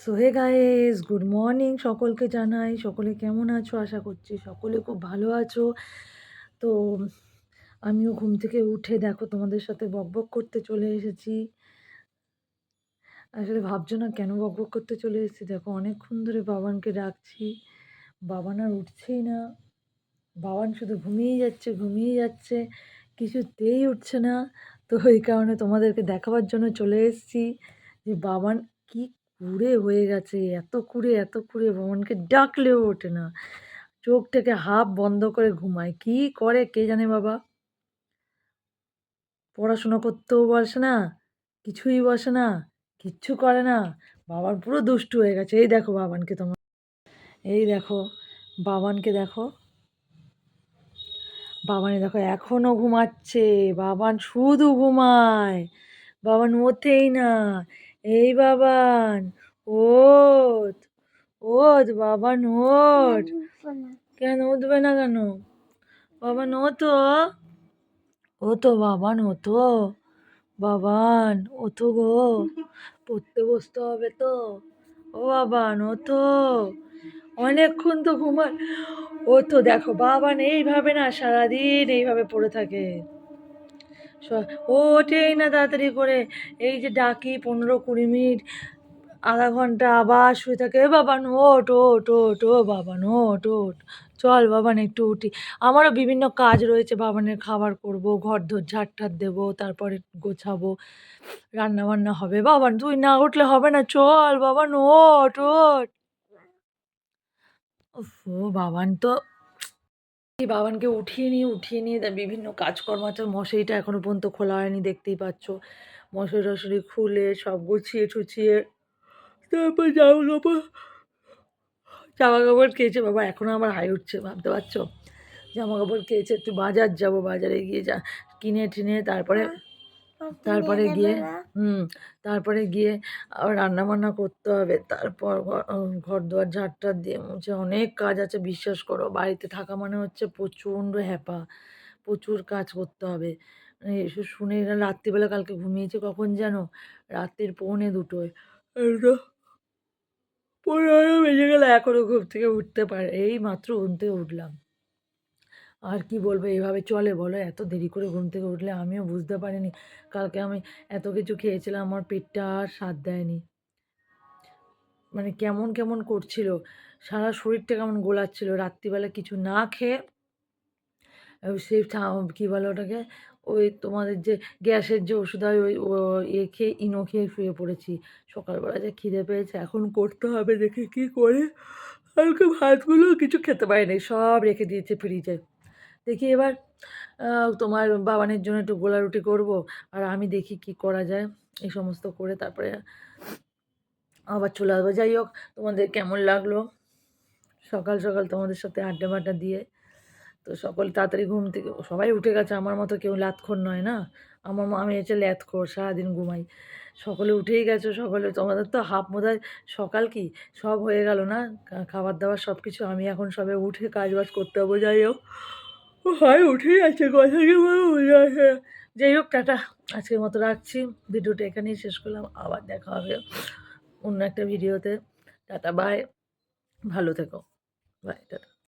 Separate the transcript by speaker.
Speaker 1: So hey guys, good morning সকলকে জানাই। সকলে কেমন আছো? আশা করছি সকলে খুব ভালো আছো। তো আমিও ঘুম থেকে উঠে দেখো তোমাদের সাথে বকবক করতে চলে এসেছি। আসলে ভাবছো না কেন বকবক করতে চলে এসেছি? দেখো অনেকক্ষণ ধরে বাবানকে ডাকছি, বাবান আর উঠছেই না। বাবান শুধু ঘুমিয়েই যাচ্ছে, ঘুমিয়েই যাচ্ছে, কিছুতেই উঠছে না। তো এই কারণে তোমাদেরকে দেখাবার জন্য চলে এসেছি যে বাবান কি কুঁড়ে হয়ে গেছে। এত কুঁড়ে বাবানকে ডাকলেও ওঠে না, চোখটাকে হাফ বন্ধ করে ঘুমায়। কি করে কে জানে বাবা। পড়াশোনা করতেও বসে না, কিছুই বসে না, কিচ্ছু করে না। বাবার পুরো দুষ্টু হয়ে গেছে। এই দেখো বাবানকে, তোমার এই দেখো বাবানকে দেখো, বাবানে দেখো এখনো ঘুমাচ্ছে। বাবান শুধু ঘুমায়, বাবান ওঠেই না। এই বাবান, ওঠ, ওঠ বাবান, ওঠ। কেন উঠবে না কেন? বাবান ওঠো, ওঠো বাবান, ওঠো বাবান, ওঠো গো, পড়তে বসতে হবে তো। ও বাবান ওঠো, অনেকক্ষণ তো ঘুমায়। ওঠো, দেখো বাবান এইভাবে না সারাদিন এইভাবে পড়ে থাকে। ও ওঠেই না তাড়াতাড়ি করে। এই যে ডাকি 15-20 মিনিট, আধা ঘন্টা আবার শুয়ে থাকে। এ বাবান ওঠ, ওঠ, ওঠ, ও বাবান ওঠ, ওঠ, চল বাবান একটু উঠি। আমারও বিভিন্ন কাজ রয়েছে, বাবানের খাবার করব, ঘর দোর ঝাড় ঠাড় দেবো, তারপরে গোছাবো, রান্না বান্না হবে। বাবান তুই না উঠলে হবে না, চল বাবান ওঠ, ওঠ। উফ, ও বাবান তো, এই বাবানকে উঠিয়ে নিয়ে বিভিন্ন কাজকর্ম আছে। মশারিটা এখনো পর্যন্ত খোলা হয়নি, দেখতেই পাচ্ছ। মশারি টশারি খুলে সব গুছিয়ে টুছিয়ে তারপর জামা কাপড় কেচে, বাবা এখনো আমার হাই উঠছে, ভাবতে পারছো। জামা কাপড় কেচে একটু বাজার যাব, বাজারে গিয়ে যা কিনে টিনে তারপরে তারপরে গিয়ে তারপরে গিয়ে আবার রান্না বান্না করতে হবে। তারপর ঘর দুয়ার ঝাড় টাড় দিয়ে মুছে, অনেক কাজ আছে বিশ্বাস করো। বাড়িতে থাকা মানে হচ্ছে প্রচণ্ড হ্যাপা, প্রচুর কাজ করতে হবে। এসব শুনে এরা রাত্রিবেলা কালকে ঘুমিয়েছে কখন যেন, রাত্রির 1:45। এটা 15 বেজে গেল, এখনও ঘুম থেকে উঠতে পারে। এই মাত্র ঘুম থেকে উঠলাম। আর কি বলবো, এভাবে চলে বলো? এত দেরি করে ঘুম থেকে উঠলে আমিও বুঝতে পারিনি। কালকে আমি এত কিছু খেয়েছিলাম, আমার পেটটা আর সাথ দেয়নি। মানে কেমন কেমন করছিল, সারা শরীরটা কেমন গোলাচ্ছিল। রাত্রিবেলা কিছু না খেয়ে সেই কী বলে ওটাকে, ওই তোমাদের যে গ্যাসের যে ওষুধ হয়, ওই খেয়ে ইনো খেয়ে শুয়ে পড়েছি। সকালবেলা যে খিদে পেয়েছে, এখন করতে হবে, দেখে কী করে। কালকে ভাতগুলো কিছু খেতে পারিনি, সব রেখে দিয়েছে ফ্রিজে। দেখি এবার তোমার বাবানের জন্য একটু গোলা রুটি করবো, আর আমি দেখি কি করা যায়। এই সমস্ত করে তারপরে আবার চলে আসবো। যাই হোক, তোমাদের কেমন লাগলো সকাল সকাল তোমাদের সাথে আড্ডা বাড্ডা দিয়ে? তো সকল তাড়াতাড়ি ঘুম থেকে সবাই উঠে গেছে, আমার মতো কেউ লাতখোর নয় না। আমি হচ্ছে ল্যাতখোর, সারাদিন ঘুমাই। সকলে উঠেই গেছো, সকলে। তোমাদের তো হাফ বোধহয় সকাল কি সব হয়ে গেল না, খাবার দাবার সব কিছু। আমি এখন সবে উঠে কাজ বাজ করতে হবো। যাই হোক, হয় উঠেই আছে, কথা কি বলবো। যাই হোক, টাটা, আজকের মতো রাখছি। ভিডিওটা এখানেই শেষ করলাম, আবার দেখা হবে অন্য একটা ভিডিওতে। টাটা, বাই, ভালো থেকো, বাই, টাটা।